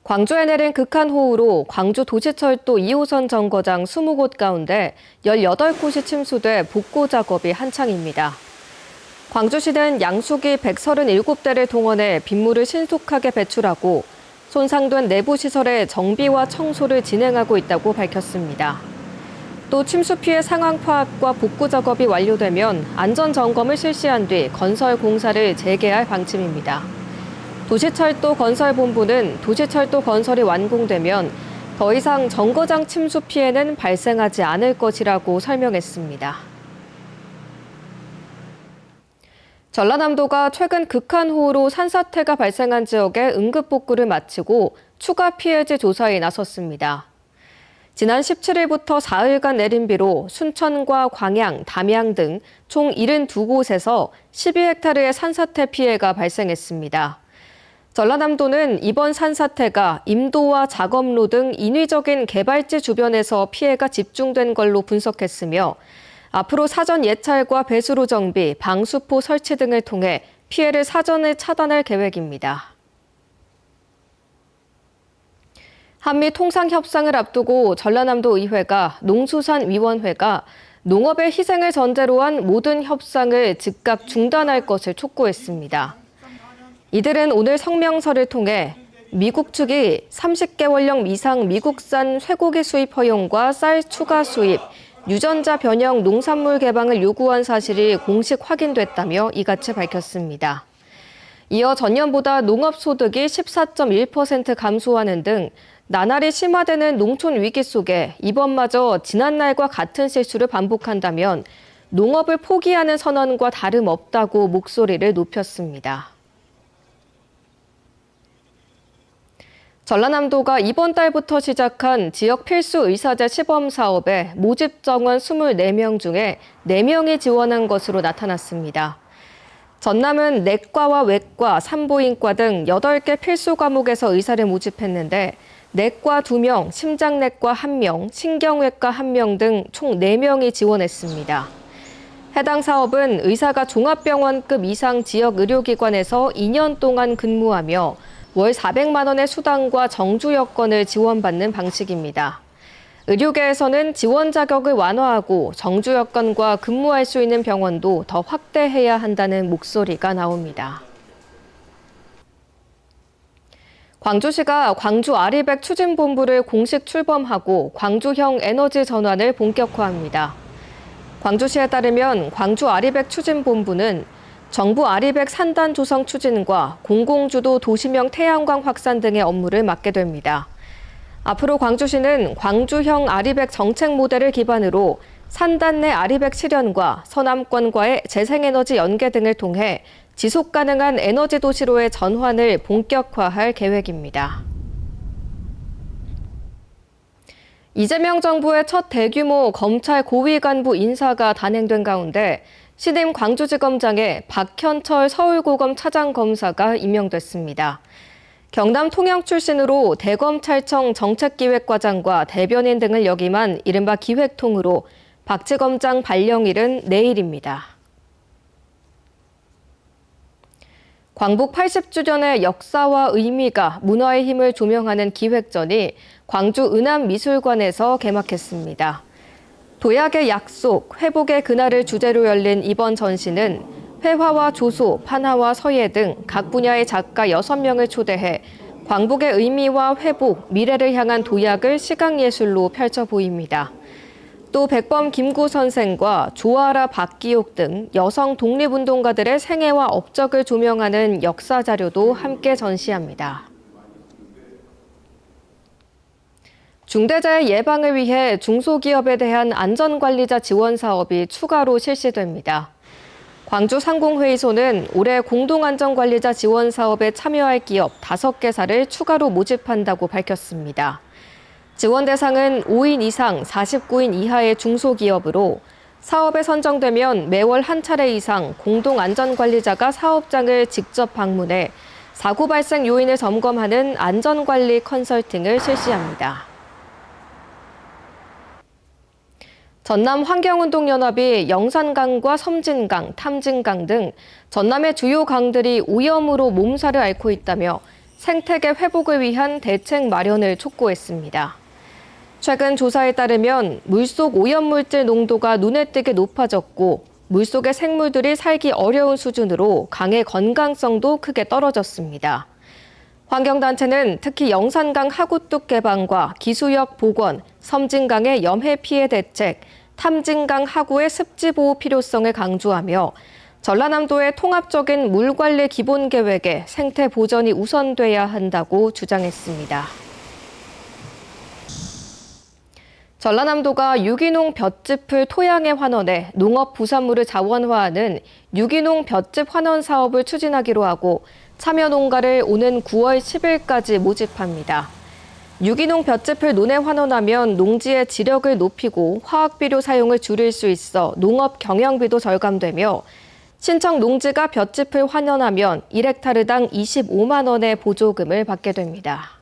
광주에 내린 극한호우로 광주 도시철도 2호선 정거장 20곳 가운데 18곳이 침수돼 복구 작업이 한창입니다. 광주시는 양수기 137대를 동원해 빗물을 신속하게 배출하고 손상된 내부 시설의 정비와 청소를 진행하고 있다고 밝혔습니다. 또 침수 피해 상황 파악과 복구 작업이 완료되면 안전 점검을 실시한 뒤 건설 공사를 재개할 방침입니다. 도시철도 건설본부는 도시철도 건설이 완공되면 더 이상 정거장 침수 피해는 발생하지 않을 것이라고 설명했습니다. 전라남도가 최근 극한호우로 산사태가 발생한 지역의 응급복구를 마치고 추가 피해지 조사에 나섰습니다. 지난 17일부터 사흘간 내린 비로 순천과 광양, 담양 등 총 72곳에서 12헥타르의 산사태 피해가 발생했습니다. 전라남도는 이번 산사태가 임도와 작업로 등 인위적인 개발지 주변에서 피해가 집중된 걸로 분석했으며 앞으로 사전 예찰과 배수로 정비, 방수포 설치 등을 통해 피해를 사전에 차단할 계획입니다. 한미 통상협상을 앞두고 전라남도 의회가 농수산위원회가 농업의 희생을 전제로 한 모든 협상을 즉각 중단할 것을 촉구했습니다. 이들은 오늘 성명서를 통해 미국 측이 30개월령 이상 미국산 쇠고기 수입 허용과 쌀 추가 수입, 유전자 변형 농산물 개방을 요구한 사실이 공식 확인됐다며 이같이 밝혔습니다. 이어 전년보다 농업소득이 14.1% 감소하는 등 나날이 심화되는 농촌 위기 속에 이번마저 지난날과 같은 실수를 반복한다면 농업을 포기하는 선언과 다름없다고 목소리를 높였습니다. 전라남도가 이번 달부터 시작한 지역 필수 의사제 시범 사업에 모집 정원 24명 중에 4명이 지원한 것으로 나타났습니다. 전남은 내과와 외과, 산부인과 등 8개 필수 과목에서 의사를 모집했는데 내과 2명, 심장내과 1명, 신경외과 1명 등 총 4명이 지원했습니다. 해당 사업은 의사가 종합병원급 이상 지역 의료기관에서 2년 동안 근무하며 월 400만 원의 수당과 정주 여건을 지원받는 방식입니다. 의료계에서는 지원 자격을 완화하고 정주 여건과 근무할 수 있는 병원도 더 확대해야 한다는 목소리가 나옵니다. 광주시가 광주 아리백 추진본부를 공식 출범하고 광주형 에너지 전환을 본격화합니다. 광주시에 따르면 광주 아리백 추진본부는 정부 아리백 산단 조성 추진과 공공주도 도시명 태양광 확산 등의 업무를 맡게 됩니다. 앞으로 광주시는 광주형 아리백 정책 모델을 기반으로 산단 내 아리백 실현과 서남권과의 재생에너지 연계 등을 통해 지속 가능한 에너지 도시로의 전환을 본격화할 계획입니다. 이재명 정부의 첫 대규모 검찰 고위 간부 인사가 단행된 가운데 신임 광주지검장에 박현철 서울고검 차장검사가 임명됐습니다. 경남 통영 출신으로 대검찰청 정책기획과장과 대변인 등을 역임한 이른바 기획통으로 박 지검장 발령일은 내일입니다. 광복 80주년의 역사와 의미가 문화의 힘을 조명하는 기획전이 광주 은암미술관에서 개막했습니다. 도약의 약속, 회복의 그날을 주제로 열린 이번 전시는 회화와 조소, 판화와 서예 등 각 분야의 작가 6명을 초대해 광복의 의미와 회복, 미래를 향한 도약을 시각예술로 펼쳐 보입니다. 또 백범 김구 선생과 조아라 박기옥 등 여성 독립운동가들의 생애와 업적을 조명하는 역사 자료도 함께 전시합니다. 중대재해 예방을 위해 중소기업에 대한 안전관리자 지원 사업이 추가로 실시됩니다. 광주상공회의소는 올해 공동안전관리자 지원 사업에 참여할 기업 5개사를 추가로 모집한다고 밝혔습니다. 지원 대상은 5인 이상 49인 이하의 중소기업으로 사업에 선정되면 매월 한 차례 이상 공동안전관리자가 사업장을 직접 방문해 사고 발생 요인을 점검하는 안전관리 컨설팅을 실시합니다. 전남환경운동연합이 영산강과 섬진강, 탐진강 등 전남의 주요 강들이 오염으로 몸살을 앓고 있다며 생태계 회복을 위한 대책 마련을 촉구했습니다. 최근 조사에 따르면 물속 오염물질 농도가 눈에 띄게 높아졌고 물속의 생물들이 살기 어려운 수준으로 강의 건강성도 크게 떨어졌습니다. 환경단체는 특히 영산강 하구뚝 개방과 기수역 복원, 섬진강의 염해 피해 대책, 탐진강 하구의 습지 보호 필요성을 강조하며 전라남도의 통합적인 물관리 기본계획에 생태 보전이 우선돼야 한다고 주장했습니다. 전라남도가 유기농 볏짚을 토양에 환원해 농업 부산물을 자원화하는 유기농 볏짚 환원 사업을 추진하기로 하고 참여 농가를 오는 9월 10일까지 모집합니다. 유기농 볏짚을 논에 환원하면 농지의 지력을 높이고 화학비료 사용을 줄일 수 있어 농업 경영비도 절감되며 신청 농지가 볏짚을 환원하면 1헥타르당 25만 원의 보조금을 받게 됩니다.